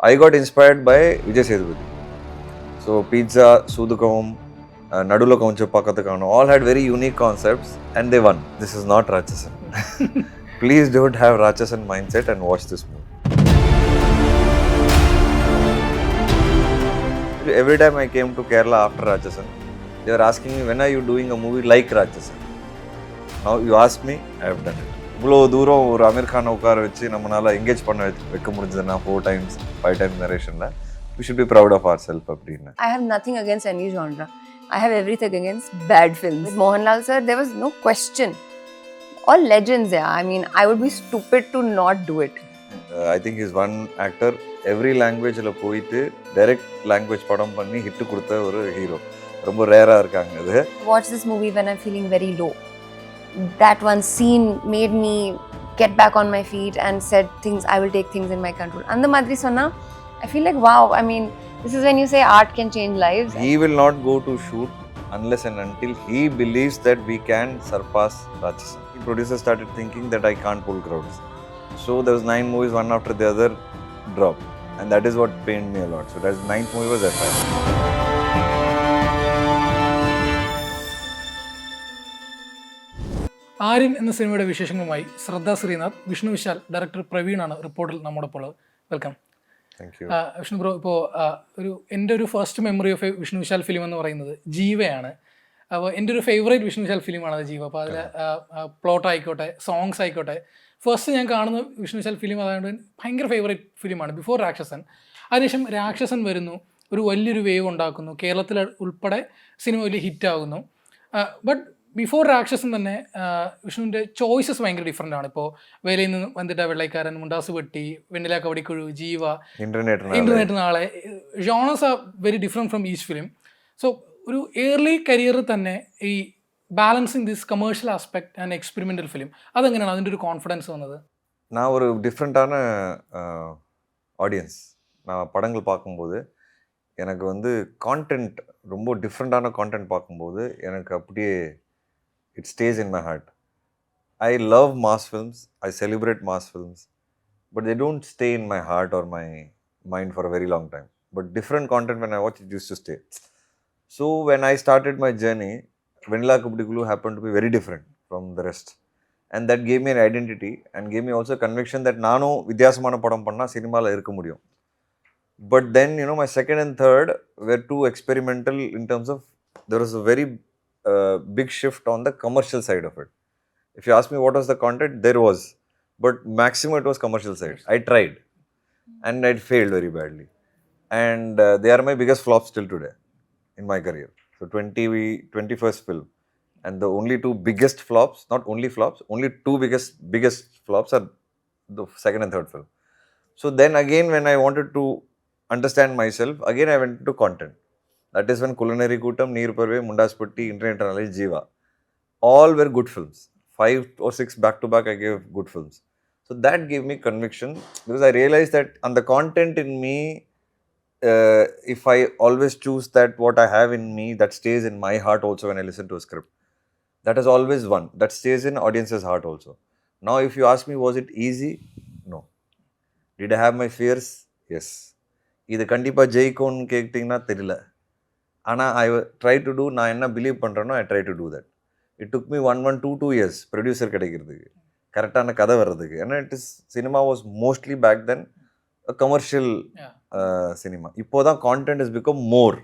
I got inspired by Vijay Sethupathi. So pizza, Sudukavam, Nadula Kauncha Pakatakano, all had very unique concepts and they won. This is not Rajasan. Please don't have Rajasan mindset and watch this movie. Every time I came to Kerala after Rajasan, they were asking me, when are you doing a movie like Rajasan? Now you ask me, I have done it. இவ்வளோ தூரம் ஒரு அமீர் கானை உட்கார வச்சு நம்மளால engage பண்ண வைக்க முடிஞ்சதுன்னா 4 times 5 times நரேஷன்ல we should be proud of ourselves அப்படின்னு. I have nothing against any genre. I have everything against bad films. With Mohanlal sir, there was no question. All legends, yeah. I mean, I would be stupid to not do it. I think he's one actor every languageல போயிட்டு direct language படம் பண்ணி hit கொடுத்த ஒரு hero. ரொம்ப ரேரா இருக்காங்க அது. Watch this movie when I'm feeling very low. That one scene made me get back on my feet and said things, I will take things in my control. And the Madri Sonna, I feel like wow, I mean, this is when you say art can change lives. He will not go to shoot unless and until he believes that we can surpass Rajasan. The producers started thinking that I can't pull crowds. So there was 9 movies, one after the other drop. And that is what pained me a lot. So that's 9th movie was FI. Aryan എന്ന സിനിമയുടെ വിശേഷങ്ങളുമായി ശ്രദ്ധ, Sreenath, Vishnu Vishal, director പ്രവീണാണ് റിപ്പോർട്ടിൽ നമ്മോടൊപ്പം ഉള്ളത്. Welcome. Vishnu bro, ഇപ്പോൾ എൻ്റെ ഒരു first memory of A Vishnu Vishal film എന്ന് പറയുന്നത് ജീവയാണ്. അപ്പോൾ എൻ്റെ ഒരു ഫേവറേറ്റ് വിഷ്ണു വിശാൽ ഫിലിമാണ് അത് ജീവ. അപ്പോൾ അതിൽ പ്ലോട്ട് ആയിക്കോട്ടെ, സോങ്സ് ആയിക്കോട്ടെ, ഫസ്റ്റ് ഞാൻ കാണുന്ന വിഷ്ണു വിശാൽ ഫിലിം അതായത് ഭയങ്കര ഫേവറേറ്റ് ഫിലിമാണ് ബിഫോർ രാക്ഷസൻ. അതിനുശേഷം രാക്ഷസൻ വരുന്നു, ഒരു വലിയൊരു വേവ് ഉണ്ടാക്കുന്നു, കേരളത്തിൽ ഉൾപ്പെടെ സിനിമ വലിയ ഹിറ്റാകുന്നു. ബട്ട് ബിഫോർ രാക്ഷസൻ തന്നെ വിഷ്ണുവിൻ്റെ ചോയ്സസ് ഭയങ്കര ഡിഫറെൻ്റ് ആണ്. ഇപ്പോൾ വേലയിൽ നിന്ന് വന്നിട്ട് വെള്ളൈക്കാരൻ, മുണ്ടാസ് വെട്ടി, വെണ്ണില കവടിക്കുഴു, ജീവ, ഇന്റർനെറ്റ് നാളെ, genres are very different from each film. So ഒരു ഏർലി കരിയറിൽ തന്നെ ഈ balancing this commercial aspect and experimental film, അതെങ്ങനെയാണ് അതിൻ്റെ ഒരു കോൺഫിഡൻസ് വന്നത്? நான் ஒரு டிஃப்ரெண்ட்டான ஆடியன்ஸ். நான் படங்கள் பார்க்கும்போது எனக்கு வந்து கான்டென்ட் ரொம்ப டிஃப்ரெண்ட்டான கான்டென்ட் பார்க்கும்போது எனக்கு அப்படியே it stays in my heart. I love mass films, I celebrate mass films, but they don't stay in my heart or my mind for a very long time. But different content when I watch it used to stay. So when I started my journey, Venla Kubdikulu happened to be very different from the rest. And that gave me an identity and gave me also a conviction that nano வித்தியாசமான படம் பண்ணா சினிமால இருக்க முடியும். But then, you know, my second and third were too experimental in terms of there was a very big shift on the commercial side of it. If you ask me what was the content, there was, but maximum it was commercial side. I tried and I failed very badly, and they are my biggest flops till today in my career. So 21st film, and the only 2 biggest flops, not only flops, only 2 biggest flops are the second and third film. So then again, when I wanted to understand myself, again I went into content. That is when Culinary Kootam, Neer Parve, Mundas Patti, Internet Knowledge, Jiva, all were good films. 5 or 6 back to back I gave good films. So that gave me conviction because I realized that on the content in me, if I always choose that what I have in me, that stays in my heart also when I listen to a script. That is always one. That stays in audience's heart also. Now if you ask me, was it easy? No. Did I have my fears? Yes. இது கண்டிப்பாக ஜெயிக்கும்னு கேட்டிங்கன்னா தெரியல. ஆனால் ஐ try to do, நான் என்ன believe பண்ணுறேனோ I try to do that. It took me 2 years producer கிடைக்கிறதுக்கு, கரெக்டான கதை வர்றதுக்கு. ஏன்னா it is cinema was mostly back then commercial cinema. இப்போ தான் content is become more.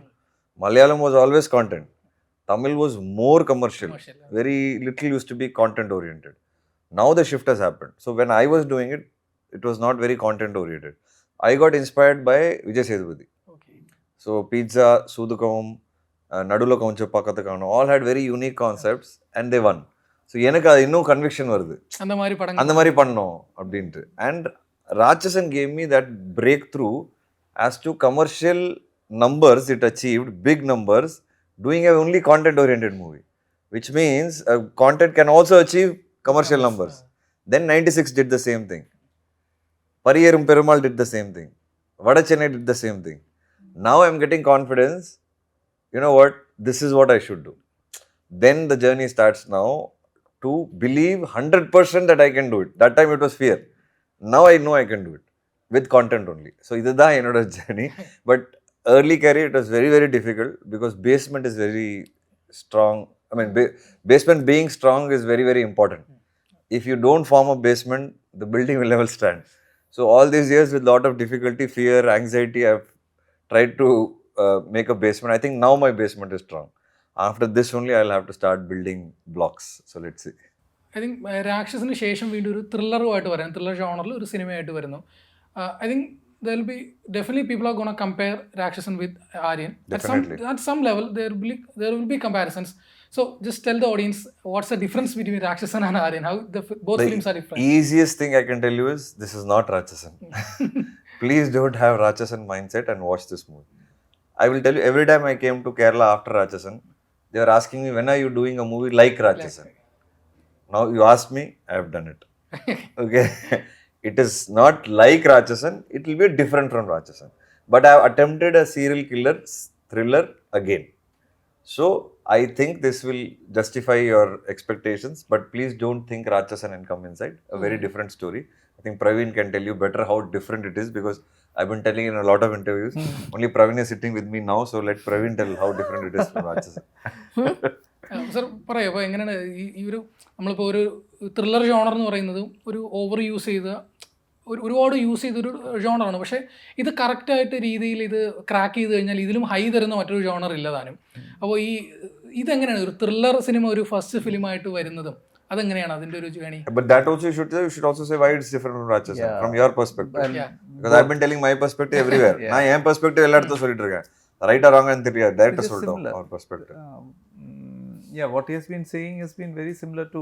Malayalam was always content, Tamil was more commercial, very little use to be content oriented. Now the shift has happened. So when I was doing it, it was not very content oriented. I got inspired by Vijay Sethupathi. Okay. So pizza, Sudukavam, Nadula Kauncha Pakatakano, all had very unique concepts and they won. So எனக்கு அது இன்னும் conviction வருது, அந்த மாதிரி பண்ணோம் அப்படின்ட்டு. And Rajasan gave me that breakthrough as to commercial numbers it achieved, big numbers, doing a only content oriented movie, which means content can also achieve commercial numbers. Then 96 did the same thing. Pariyerum Perumal did the same thing. Vada Chennai did the same thing. Now I'm getting confidence. You know what? This is what I should do. Then the journey starts now to believe 100% that I can do it. That time it was fear. Now I know I can do it. with content only. So this is the journey. But early career, it was very, very difficult because basement is very strong. I mean, basement being strong is very, very important. If you don't form a basement, the building will never stand. So all these years with lot of difficulty, fear, anxiety, I've tried to make a basement. I think now my basement is strong. After this only, I'll have to start building blocks. So let's see. I think രാക്ഷസിന് ശേഷം വീണ്ടും ഒരു ത്രില്ലറുമായിട്ട് വരാം, thriller ജോണറിൽ ഒരു സിനിമയായിട്ട് വരുന്നു. I think there will be definitely people are going to compare Rakshasan with Aaryan. At some level there will be comparisons. So just tell the audience what's the difference between Rakshasan and Aaryan, how both films are different. Easiest thing I can tell you is this is not Rajasan. Please don't have Rajasan mindset and watch this movie. I will tell you, every time I came to Kerala after Rajasan, they were asking me, when are you doing a movie like Rajasan? Now you asked me, I have done it. Okay. It is not like Rajasan, it will be different from Rajasan. But I have attempted a serial killer thriller again. So I think this will justify your expectations, but please don't think Rajasan and come inside. A very different story. I think Praveen can tell you better how different it is because I've been telling in a lot of interviews. Only Praveen is sitting with me now, so let Praveen tell how different it is from Rajasan. Sir പറയാം, അപ്പോൾ എങ്ങനെയാണ് ഈ ഒരു നമ്മളിപ്പോൾ ഒരു thriller genre എന്ന് പറയുന്നത് ഒരു ഓവർ യൂസ് ചെയ്ത ഒരുപാട് യൂസ് ചെയ്തൊരു ജോണറാണ്. പക്ഷേ ഇത് കറക്റ്റായിട്ട് രീതിയിൽ ഇത് ക്രാക്ക് ചെയ്ത് കഴിഞ്ഞാൽ ഇതിലും ഹൈ തരുന്ന മറ്റൊരു ജോണർ ഇല്ലതാനും. അപ്പോൾ ഇതെങ്ങനെയാണ് ഒരു ത്രില്ലർ സിനിമ ഒരു ഫസ്റ്റ് ഫിലിമായിട്ട് വരുന്നതും അതെങ്ങനെയാണ് അതിൻ്റെ ഒരു journey? But that also you should also say why it's different from Rajasan from your perspective. Because I've been telling my perspective everywhere. நான் என் perspective எல்லா இடத்துல சொல்லிட்டு இருக்கேன். Right or wrong and தெரியாது. That is our perspective. Yeah, what he has been saying has been very similar to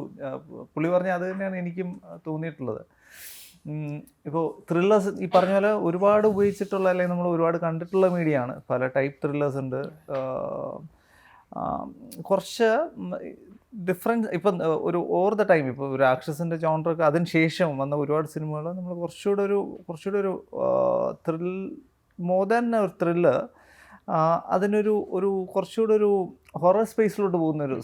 പുള്ളി പറഞ്ഞ അത് തന്നെയാണ് എനിക്കും തോന്നിയിട്ടുള്ളത്. ഇപ്പോൾ ത്രില്ലേഴ്സ് ഈ പറഞ്ഞ പോലെ ഒരുപാട് ഉപയോഗിച്ചിട്ടുള്ള അല്ലെങ്കിൽ നമ്മൾ ഒരുപാട് കണ്ടിട്ടുള്ള മീഡിയ ആണ്. പല ടൈപ്പ് ത്രില്ലേഴ്സ് ഉണ്ട്. കുറച്ച് ഡിഫറൻസ് ഇപ്പം ഒരു ഓവർ ദ ടൈം ഇപ്പോൾ ഒരു രാക്ഷസിൻ്റെ ജോണറൊക്കെ അതിന് ശേഷം വന്ന ഒരുപാട് സിനിമകൾ നമ്മൾ കുറച്ചുകൂടെ ഒരു ത്രിൽ മോർ ദാൻ ഒരു ത്രില്ല് അതിനൊരു കുറച്ചുകൂടെ ഒരു ഹൊറർ സ്പേസിലോട്ട് പോകുന്ന ഒരു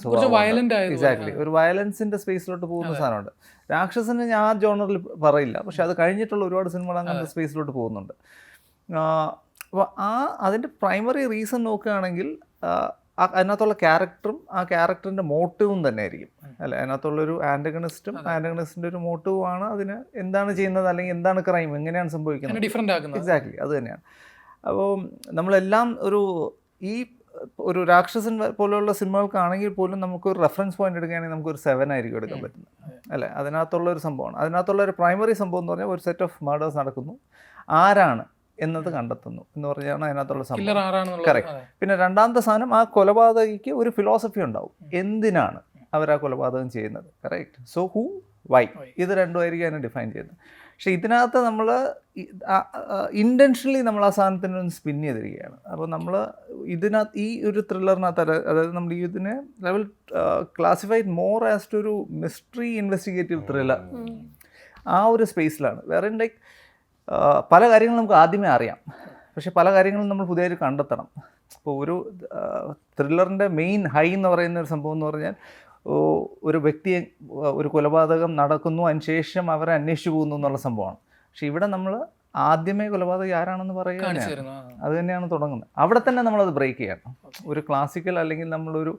എക്സാക്ട്ലി ഒരു വയലൻസിൻ്റെ സ്പേസിലോട്ട് പോകുന്ന സാധനമുണ്ട്. രാക്ഷസന് ഞാൻ ആ ജോണറിൽ പറയില്ല, പക്ഷെ അത് കഴിഞ്ഞിട്ടുള്ള ഒരുപാട് സിനിമകൾ അങ്ങനത്തെ സ്പേസിലോട്ട് പോകുന്നുണ്ട്. അപ്പോൾ അതിൻ്റെ പ്രൈമറി റീസൺ നോക്കുകയാണെങ്കിൽ അതിനകത്തുള്ള ക്യാരക്ടറും ആ ക്യാരക്ടറിൻ്റെ മോട്ടീവും തന്നെ ആയിരിക്കും അല്ലേ. അതിനകത്തുള്ളൊരു ആൻറ്റഗണിസ്റ്റിൻ്റെ ഒരു മോട്ടീവാണ് അതിന് എന്താണ് ചെയ്യുന്നത് അല്ലെങ്കിൽ എന്താണ് ക്രൈം, എങ്ങനെയാണ് സംഭവിക്കുന്നത്. എക്സാക്ട്ലി അത് തന്നെയാണ്. അപ്പോൾ നമ്മളെല്ലാം ഒരു രാക്ഷസൻ പോലെയുള്ള സിനിമകൾക്കാണെങ്കിൽ പോലും നമുക്കൊരു റെഫറൻസ് പോയിന്റ് എടുക്കുകയാണെങ്കിൽ നമുക്കൊരു 7 ആയിരിക്കും എടുക്കാൻ പറ്റുന്നത് അല്ലേ. അതിനകത്തുള്ളൊരു സംഭവമാണ്. അതിനകത്തുള്ളൊരു പ്രൈമറി സംഭവം എന്ന് പറഞ്ഞാൽ ഒരു സെറ്റ് ഓഫ് മർഡേഴ്സ് നടക്കുന്നു, ആരാണ് എന്നത് കണ്ടെത്തുന്നു എന്ന് പറഞ്ഞാണ് അതിനകത്തുള്ള സംഭവം. കറക്റ്റ്. പിന്നെ രണ്ടാമത്തെ സാധനം ആ കൊലപാതകിക്ക് ഒരു ഫിലോസഫി ഉണ്ടാവും, എന്തിനാണ് അവർ ആ കൊലപാതകം ചെയ്യുന്നത്. കറക്റ്റ്. സോ ഹൂ വൈ ഇത് രണ്ടുമായിരിക്കും അതിനെ ഡിഫൈൻ ചെയ്യുന്നത്. പക്ഷേ ഇതിനകത്ത് നമ്മൾ ഇൻറ്റൻഷനലി നമ്മൾ ആ സാധനത്തിന് ഒന്ന് സ്പിൻ ചെയ്തിരിക്കുകയാണ്. അപ്പോൾ നമ്മൾ ഇതിനകത്ത് ഈ ഒരു ത്രില്ലറിനകത്ത് അതായത് നമ്മൾ ഇതിനെ level classified more as to ഒരു മിസ്റ്ററി ഇൻവെസ്റ്റിഗേറ്റീവ് ത്രില്ലർ ആ ഒരു സ്പേസിലാണ്. വേറെ ലൈക്ക് പല കാര്യങ്ങളും നമുക്ക് ആദ്യമേ അറിയാം, പക്ഷെ പല കാര്യങ്ങളും നമ്മൾ പുതിയതായിട്ട് കണ്ടെത്തണം. ഇപ്പോൾ ഒരു ത്രില്ലറിൻ്റെ മെയിൻ ഹൈ എന്ന് പറയുന്ന ഒരു സംഭവം എന്ന് പറഞ്ഞാൽ ഒരു വ്യക്തിയെ ഒരു കൊലപാതകം നടക്കുന്നു, അതിന് ശേഷം അവരെ അന്വേഷിച്ചു പോകുന്നു എന്നുള്ള സംഭവമാണ്. പക്ഷെ ഇവിടെ നമ്മൾ ആദ്യമേ കൊലപാതകം ആരാണെന്ന് പറയുകയാണ്, അത് തന്നെയാണ് തുടങ്ങുന്നത്. അവിടെ തന്നെ നമ്മളത് ബ്രേക്ക് ചെയ്യണം. ഒരു ക്ലാസിക്കൽ അല്ലെങ്കിൽ നമ്മളൊരു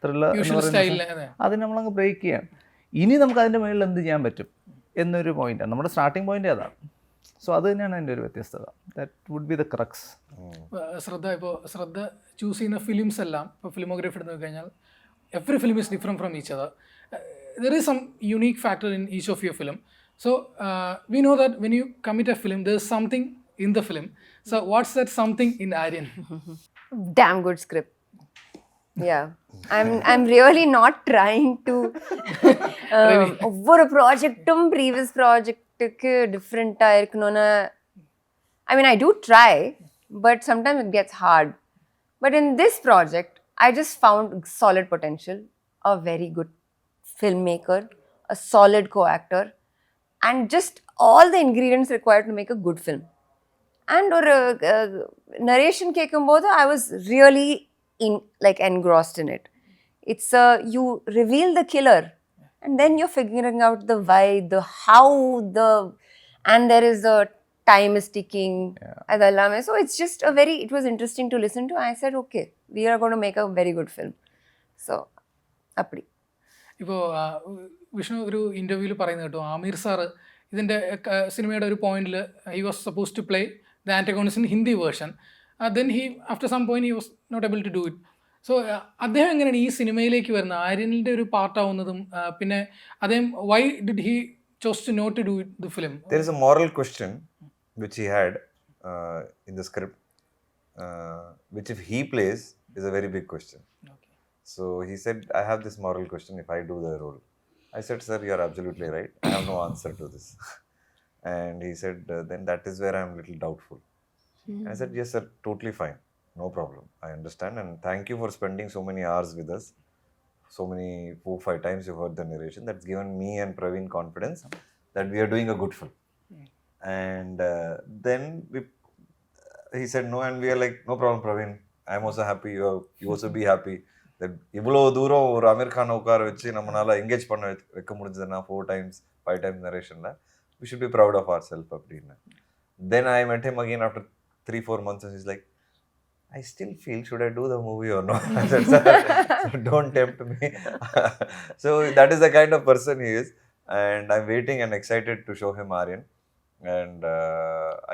ത്രില്ലർ എന്ന് പറയുന്നത് അതിന് നമ്മളങ്ങ് ബ്രേക്ക് ചെയ്യണം. ഇനി നമുക്ക് അതിൻ്റെ മുകളിൽ എന്ത് ചെയ്യാൻ പറ്റും എന്നൊരു പോയിന്റാണ് നമ്മുടെ സ്റ്റാർട്ടിങ് പോയിന്റ് അതാണ്. സോ അത് തന്നെയാണ് അതിൻ്റെ ഒരു വ്യത്യസ്തത. That would be the crux. ശ്രദ്ധ ചൂസ് ചെയ്യുന്ന ഫിലിംസ് എല്ലാം ഇപ്പോൾ ഫിലിമോഗ്രഫി എടുത്ത് നോക്കിക്കഴിഞ്ഞാൽ every film is different from each other. There is some unique factor in each of your film. So we know that when you commit a film, there's something in the film. So what's that something in Aaryan? Damn good script. Yeah, I'm really not trying to over project previous project ku different iruknona. I mean, I do try, but sometimes it gets hard. But in this project I just found solid potential, a very good filmmaker, a solid co-actor, and just all the ingredients required to make a good film. And narration kekumbodhu I was really engrossed in it. It's you reveal the killer and then you're figuring out the why, the how, and there is a time is ticking. Adallame. So it was interesting to listen to. I said, okay, we are going to make a very good film. So, appadi. ഇപ്പോൾ വിഷ്ണു ഒരു ഇൻ്റർവ്യൂവിൽ പറയുന്നത് കേട്ടോ, Aamir sir ഇതിൻ്റെ സിനിമയുടെ ഒരു പോയിന്റിൽ he was suppose to play the antagonist in Hindi version, then he after some point he was not able to do it. So അദ്ദേഹം എങ്ങനെയാണ് ഈ സിനിമയിലേക്ക് വരുന്നത്, ആര്യനിൻ്റെ ഒരു പാർട്ടാവുന്നതും, പിന്നെ അദ്ദേഹം why did he chose to not to do it the film? There is a moral question which he had in the script, which if he plays is a very big question. So he said, I have this moral question if I do the role. I said, sir, you are absolutely right. I have no answer to this. And he said, then that is where I am a little doubtful. I said, yes, sir, totally fine. No problem. I understand. And thank you for spending so many hours with us. So many, 4-5 times you heard the narration. That's given me and Praveen confidence that we are doing a good film. And then he said no, and we are like, no problem, Praveen. I am also happy. You also be happy. இவ்வளோ தூரம் ஒரு அமீர் கானை உட்கார வச்சு நம்மளால engage பண்ண வைக்க முடிஞ்சதுன்னா 4 times 5 times நரேஷனில் we should be proud of ourselves அப்படின்னு. Then I met him again after 3-4 months and he's like, I still feel should I do the movie or not? I said, sir, don't tempt me. So that is the kind of person he is, and I'm waiting and excited to show him Aaryan, and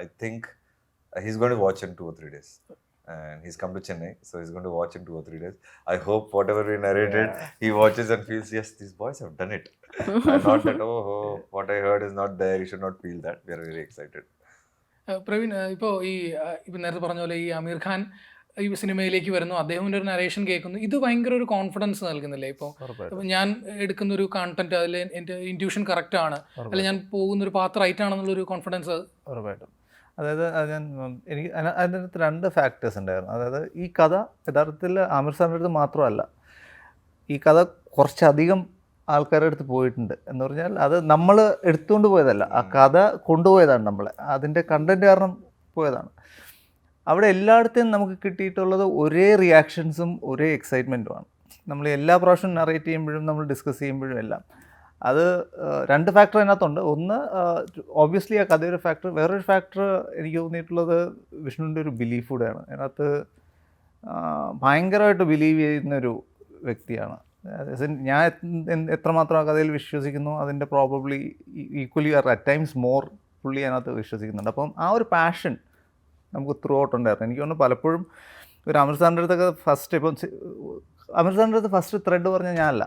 I think he's going to watch in 2 or 3 days. And he's come to Chennai, so he's going to watch in 2 or 3 days. I hope whatever we narrated, he watches and feels, yes, these boys have done it. And not that, oh, what I heard is not there, you should not feel that. We are very excited. Praveen, ഇപ്പോൾ നേരത്തെ പറഞ്ഞ പോലെ ഈ അമീർ ഖാൻ ഈ സിനിമയിലേക്ക് വരുന്നു, അദ്ദേഹത്തിൻ്റെ ഒരു നരേഷൻ കേൾക്കുന്നു, ഇത് ഭയങ്കര ഒരു കോൺഫിഡൻസ് നൽകുന്നില്ലേ? ഇപ്പോൾ ഞാൻ എടുക്കുന്ന ഒരു കണ്ടന്റ് അതിൽ എൻ്റെ ഇൻറ്റ്യൂഷൻ കറക്റ്റ് ആണ്, അല്ലെങ്കിൽ ഞാൻ പോകുന്ന ഒരു പാത്രം റൈറ്റ് ആണെന്നുള്ളൊരു കോൺഫിഡൻസ്. ഉറപ്പായിട്ടും. അതായത് എനിക്ക് അതിനകത്ത് 2 ഫാക്ടേഴ്സ് ഉണ്ടായിരുന്നു. അതായത് ഈ കഥ യഥാർത്ഥത്തിൽ ആമിർ സാറിൻ്റെ അടുത്ത് മാത്രമല്ല, ഈ കഥ കുറച്ചധികം ആൾക്കാരുടെ അടുത്ത് പോയിട്ടുണ്ട്. എന്ന് പറഞ്ഞാൽ അത് നമ്മൾ എടുത്തുകൊണ്ട് പോയതല്ല, ആ കഥ കൊണ്ടുപോയതാണ് നമ്മളെ, അതിൻ്റെ കണ്ടൻറ് കാരണം പോയതാണ്. അവിടെ എല്ലായിടത്തും നമുക്ക് കിട്ടിയിട്ടുള്ളത് ഒരേ റിയാക്ഷൻസും ഒരേ എക്സൈറ്റ്മെൻറ്റുമാണ്. നമ്മൾ എല്ലാ പ്രാവശ്യവും നറേറ്റ് ചെയ്യുമ്പോഴും നമ്മൾ ഡിസ്കസ് ചെയ്യുമ്പോഴും എല്ലാം അത് 2 ഫാക്ടർ അതിനകത്തുണ്ട്. ഒന്ന് ഓബ്വിയസ്ലി ആ കഥയൊരു ഫാക്ടർ, വേറൊരു ഫാക്ടർ എനിക്ക് തോന്നിയിട്ടുള്ളത് വിഷ്ണുവിൻ്റെ ഒരു ബിലീഫ് കൂടെയാണ്. അതിനകത്ത് ഭയങ്കരമായിട്ട് ബിലീവ് ചെയ്യുന്നൊരു വ്യക്തിയാണ്. ഞാൻ എത്രമാത്രം ആ കഥയിൽ വിശ്വസിക്കുന്നു അതിൻ്റെ probably equally or at times more പുള്ളി അതിനകത്ത് വിശ്വസിക്കുന്നുണ്ട്. അപ്പം ആ ഒരു പാഷൻ നമുക്ക് ത്രൂ ഔട്ട് ഉണ്ടായിരുന്നു. എനിക്ക് തോന്നുന്നു പലപ്പോഴും ഒരു അമീർ സാറിൻ്റെ അടുത്തൊക്കെ ഫസ്റ്റ്, ഇപ്പം അമീർ സാറിൻ്റെ അടുത്ത് ഫസ്റ്റ് ത്രെഡ് പറഞ്ഞ ഞാനല്ല,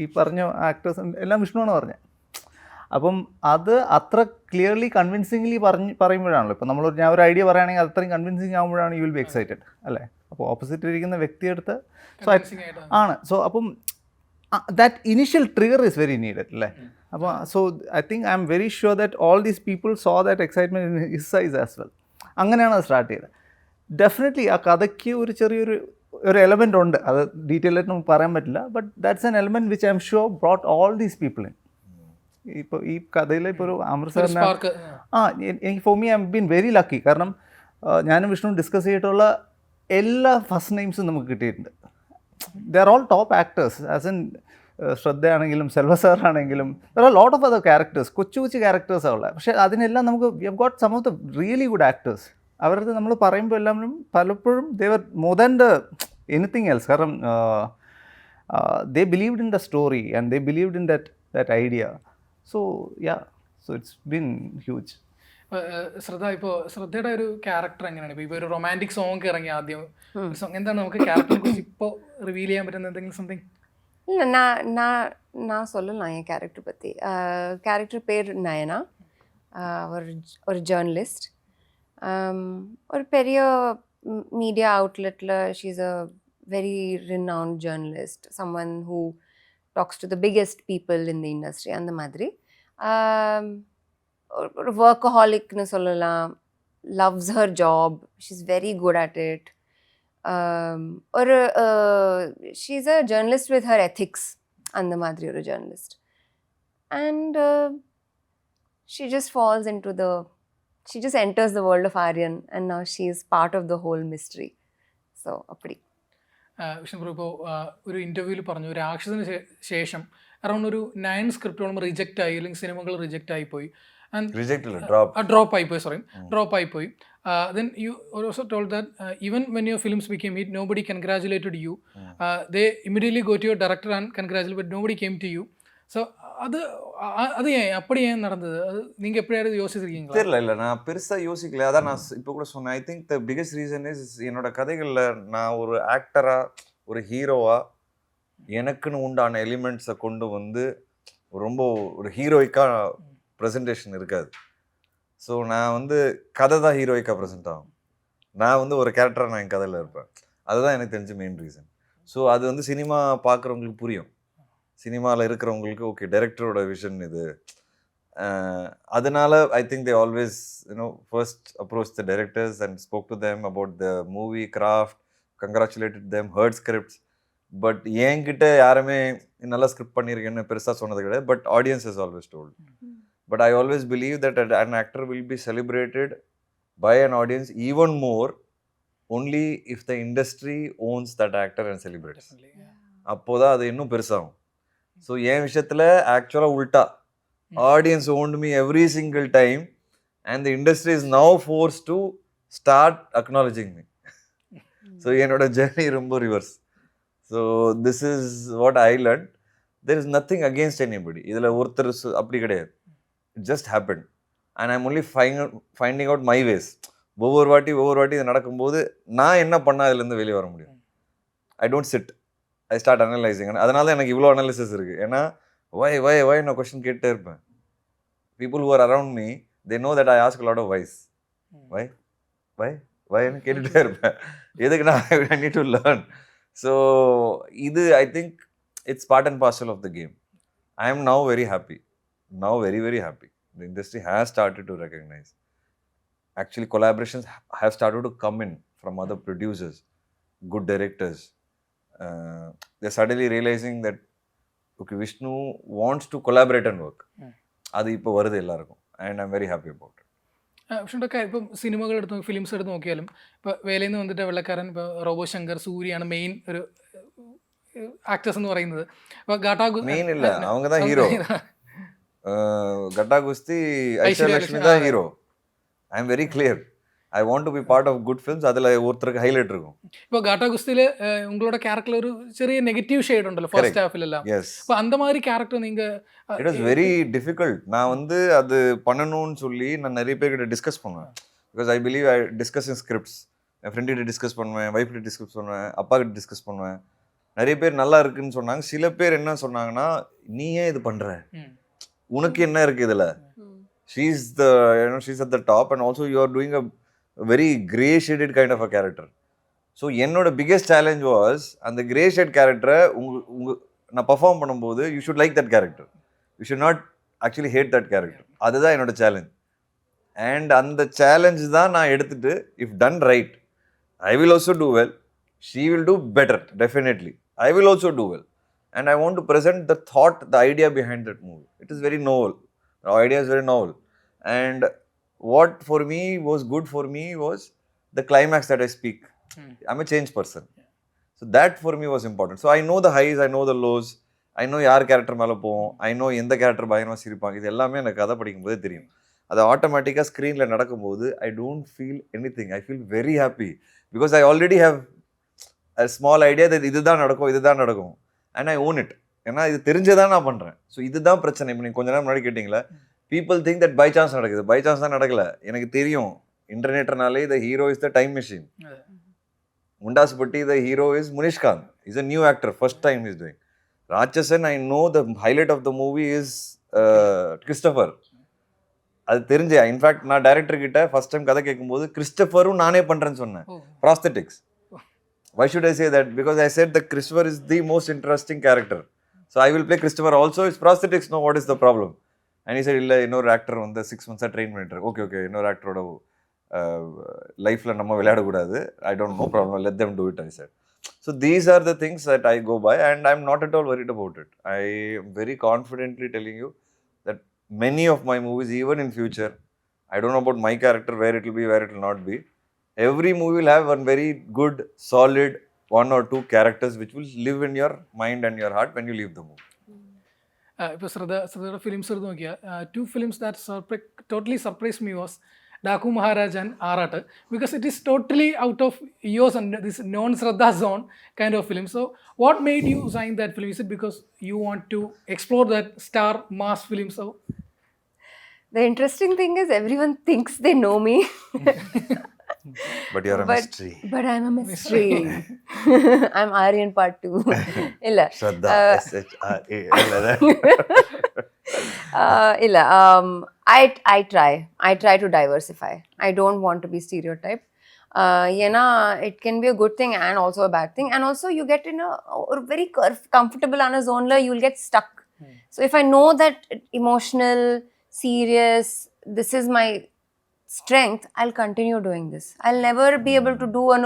ഈ പറഞ്ഞ ആക്ടേഴ്സ് എല്ലാം വിഷ്ണുവാണ് പറഞ്ഞത്. അപ്പം അത് അത്ര ക്ലിയർലി കൺവിൻസിംഗ്ലി പറയുമ്പോഴാണല്ലോ, ഇപ്പം ഞാൻ ഒരു ഐഡിയ പറയുകയാണെങ്കിൽ അത്രയും കൺവിൻസിങ് ആകുമ്പോഴാണ് യു വിൽ ബി എക്സൈറ്റഡ് അല്ലേ? അപ്പോൾ ഓപ്പോസിറ്റ് ഇരിക്കുന്ന വ്യക്തിയെടുത്ത് ആണ്. സോ അപ്പം that initial trigger is very needed അല്ലേ? അപ്പോൾ so I think I am very sure that all these people so that excitement in his size as well. അങ്ങനെയാണ് അത് start ചെയ്തത്. ഡെഫിനറ്റ്ലി ആ കഥയ്ക്ക് ഒരു ചെറിയൊരു എലമെൻ്റ് ഉണ്ട്, അത് ഡീറ്റെയിൽ ആയിട്ട് നമുക്ക് പറയാൻ പറ്റില്ല. But that's an element which I am sure brought all these people in. ഇപ്പോൾ ഈ കഥയിൽ ഇപ്പോൾ ഒരു അമൃത്സറിനെ എനിക്ക് for me I M been very lucky. കാരണം ഞാനും വിഷ്ണു ഡിസ്കസ് ചെയ്തിട്ടുള്ള എല്ലാ ഫസ്റ്റ് നെയിംസും നമുക്ക് കിട്ടിയിട്ടുണ്ട്. They are all top actors, as in Shraddha ആണെങ്കിലും സെൽവ സാർ ആണെങ്കിലും there are lot of other characters, കൊച്ചു ക്യാരക്ടേഴ്സാണ് ഉള്ളത്. പക്ഷേ അതിനെല്ലാം നമുക്ക് we have got some of the really good actors. അവരത് നമ്മൾ പറയുമ്പോൾ എല്ലാവരും പലപ്പോഴും they were more than the anything else. കാരണം they believed in the story and they believed in that idea. So yeah, so it's been huge. Shraddha, ഇപ്പോൾ ശ്രദ്ധയുടെ ഒരു character എങ്ങനെയാണ്? ഇപ്പോൾ ഒരു റൊമാൻറ്റിക് സോങ് ഇറങ്ങി ആദ്യം സോങ്, എന്താണ് നമുക്ക് ക്യാരക്ടറിനെ കുറിച്ച് ഇപ്പോൾ റിവീൽ ചെയ്യാൻ പറ്റുന്ന എന്തെങ്കിലും സംതിങ്? இல்லை, நான் சொல்லலாம் என் கேரக்டர் பற்றி. கேரக்டர் பேர் நயனா, ஒரு ஜேர்னலிஸ்ட். ஒரு பெரிய மீடியா அவுட்லெட்டில் she's a very renowned journalist, someone who talks to the biggest people in the industry அந்த மாதிரி. ஒரு workaholic-னு சொல்லலாம். loves her job, she's very good at it. ஒரு she's a journalist with her ethics, அந்த மாதிரி ஒரு journalist. And she just falls into she just enters the world of Aaryan and now she is part of the whole mystery. So appadi. Vishnu, ഇപ്പോൾ ഒരു ഇൻ്റർവ്യൂവിൽ പറഞ്ഞു, ഒരു action ശേഷം around ഒരു 9 സ്ക്രിപ്റ്റോളം റിജക്റ്റ് ആയി, അല്ലെങ്കിൽ സിനിമകൾ റിജക്റ്റ് ആയിപ്പോയി. and Rejected, drop. a drop ആയിപ്പോയി, sorry, drop ആയിപ്പോയി. Then you also told that even when your films became hit, nobody congratulated you. They immediately go to your director and congratulate, but nobody came to you. So அது அது ஏன் அப்படி ஏன் நடந்தது? அது நீங்க எப்படியாவது யோசிச்சிருக்கீங்களா? தெரியல, நான் பெருசா யோசிக்கல. அதான் நான் இப்போ கூட சொன்னேன். I think the biggest reason is என்னோட கதைகள்ல நான் ஒரு ஆக்டரா, ஒரு ஹீரோவா எனக்குன்னு உண்டான எலிமெண்ட்ஸை கொண்டு வந்து ரொம்ப ஒரு ஹீரோயிக்கா ப்ரெசன்டேஷன் இருக்காது. ஸோ நான் வந்து கதை தான் ஹீரோயிக்காக ப்ரெசென்ட் ஆகும். நான் வந்து ஒரு கேரக்டராக நான் என் கதையில் இருப்பேன். அதுதான் எனக்கு தெரிஞ்ச மெயின் ரீசன். ஸோ அது வந்து சினிமா பார்க்குறவங்களுக்கு புரியும். சினிமாவில் இருக்கிறவங்களுக்கு ஓகே டைரக்டரோட விஷன் இது. அதனால I think they always first approach the directors and spoke to them about the movie craft, congratulated them, heard scripts. But என்கிட்ட யாருமே நல்லா ஸ்கிரிப்ட் பண்ணியிருக்கேன்னு பெருசாக சொன்னது கிடையாது. But audience is always told. But I always believe that an actor will be celebrated by an audience even more only if the industry owns that actor and celebrates. அப்போதான் அது இன்னும் பெருசாகும். ஸோ என் விஷயத்தில் ஆக்சுவலாக உல்ட்டா, audience owned me every single time and the industry is now forced to start acknowledging me. So என்னோட journey ரொம்ப reverse. So this is what I learned. There is nothing against anybody. இதில் ஒருத்தர் அப்படி கிடையாது. It just happened and I'm only finding out my ways. ஒவ்வொரு வாட்டி இது நடக்கும்போது நான் என்ன பண்ணால் அதுலேருந்து வெளியே வர முடியும். I don't chit, I start analysing. அதனால தான் எனக்கு இவ்வளோ அனாலிசிஸ் இருக்குது. ஏன்னா வை நான் கொஸ்டின் கேட்டே இருப்பேன். People who are around me they know that I ask lot of whys. வைன்னு கேட்டுகிட்டே இருப்பேன். எதுக்கு நான் I need to learn. So இது I think it's part and parcel of the game. I am now very happy. Now very, very happy. The industry has started to recognize. Actually, collaborations have started to come in from other producers, good directors. They're suddenly realizing that, okay, Vishnu wants to collaborate and work. அது இப்போ வருது எல்லாருக்கும். And I'm very happy about it. വിഷ്ണുട്ടൊക്കെ ഇപ്പം സിനിമകൾ എടുത്ത് films എടുത്ത് നോക്കിയാലും ഇപ്പോൾ വേലയിൽ നിന്ന് വന്നിട്ട് വെള്ളക്കാരൻ, ഇപ്പോൾ റോബോ ശങ്കർ, സൂര്യയാണ് മെയിൻ ഒരു ആക്ടേഴ്സ് എന്ന് പറയുന്നത്. അപ്പോൾ മെയിൻ ഇല്ല, அவங்க தான் ஹீரோ. கட்டா குஸ்தி ஐஸ்வர்யலட்சுமி தான் hero. I am very clear. I want to be part of good films. அதில் ஒருத்தருக்கு ஹைலைட் இருக்கும். இப்போ காட்டா குஸ்தியில் உங்களோட கேரக்டரில் ஒரு சிறிய நெகட்டிவ் ஷேட் உண்டല്ലോ ஃபர்ஸ்ட் ஹாஃப்லாம். இப்போ அந்த மாதிரி கேரக்டர் நீங்கள் இட் வாஸ் வெரி டிஃபிகல்ட். நான் வந்து அது பண்ணணும்னு சொல்லி நான் நிறைய பேர்கிட்ட டிஸ்கஸ் பண்ணுவேன். Because I believe I discuss in scripts. என் ஃப்ரெண்ட்கிட்ட டிஸ்கஸ் பண்ணுவேன், ஒய்ஃப்கிட்ட டிஸ்கஸ் பண்ணுவேன், அப்பா கிட்ட டிஸ்கஸ் பண்ணுவேன். நிறைய பேர் நல்லா இருக்குன்னு சொன்னாங்க. சில பேர் என்ன சொன்னாங்கன்னா, நீ ஏன் இது பண்ணுற, உனக்கு என்ன இருக்குது இதில், she's at the top and also you are doing a very grey shaded kind of a character. So என்னோட பிக்கெஸ்ட் சேலஞ்ச் வாஸ் அந்த கிரே ஷேட் கேரக்டரை நான் பர்ஃபார்ம் பண்ணும்போது you should like that character, you should not actually hate that character. அதுதான் என்னோட challenge. And அந்த challenge தான் நான் எடுத்துட்டு, if done right I will also do well, she will do better, definitely I will also do well. And I want to present the thought, the idea behind that movie. It is very novel. The idea is very novel. And what for me was good for me was the climax that I speak. I'm a changed person. So that for me was important. So I know the highs, I know the lows. I know யார் character மேலே போவோம், I know எந்த character பயங்கரமாக சிரிப்பாங்க. இது எல்லாமே எனக்கு கதை படிக்கும்போதே தெரியும். அது ஆட்டோமேட்டிக்காக ஸ்க்ரீனில் நடக்கும்போது I don't feel anything. I feel very happy because I already have a small idea that இதுதான் நடக்கும். And I own it. ஏன்னா இது தெரிஞ்சதான் நான் பண்ணுறேன். ஸோ இதுதான் பிரச்சனை. இப்போ நீங்கள் கொஞ்ச நேரம் முன்னாடி கேட்டிங்களா, people think that by chance நடக்குது. பை சான்ஸ் தான் நடக்கலை. எனக்கு தெரியும் இன்டர்நெட்னாலே the hero is the time machine. Mundasupatti the hero is Munishkanth, is a new actor, first time is doing. Ratsasan I know the highlight of the movie is Christopher. அது தெரிஞ்சு in fact நான் director கிட்ட ஃபர்ஸ்ட் டைம் கதை கேட்கும்போது கிறிஸ்டபரும் நானே பண்ணுறேன்னு சொன்னேன். Prosthetics. Why should I say that? Because I said that Christopher is the most interesting character. So I will play Christopher also. It's prosthetics. No, what is the problem? And he said, illa innor actor வந்து 6 months train பண்ணிட்டு. Okay, இன்னொரு ஆக்டரோட லைஃப்ல நம்ம விளையாட கூடாது. I don't know problem. Let them do it, I said. So these are the things that I go by and I'm not at all worried about it. I am very confidently telling you that many of my movies, even in future, I don't know about my character, where it will be, where it will not be. Every movie will have one very good, solid 1 or 2 characters which will live in your mind and your heart when you leave the movie. ഇപ്പോൾ ശ്രദ്ധയുടെ films എടുത്ത് നോക്കിയാൽ 2 films that totally surprised me was Daku Maharaj and Arat, because it is totally out of yours and this non-Shraddha zone kind of film. So what made you sign that film? Is it because you want to explore that star mass film? So The interesting thing is everyone thinks they know me. But you're a mystery. But I'm a mystery. I'm Aaryan part 2. Illa. Shraddha, SHRA. Illa. I try to diversify. I don't want to be stereotyped. It can be a good thing and also a bad thing. And also you get in a very comfortable on a zone where you'll get stuck. So if I know that emotional, serious, this is my strength, I'll continue doing this. I'll never be able to do an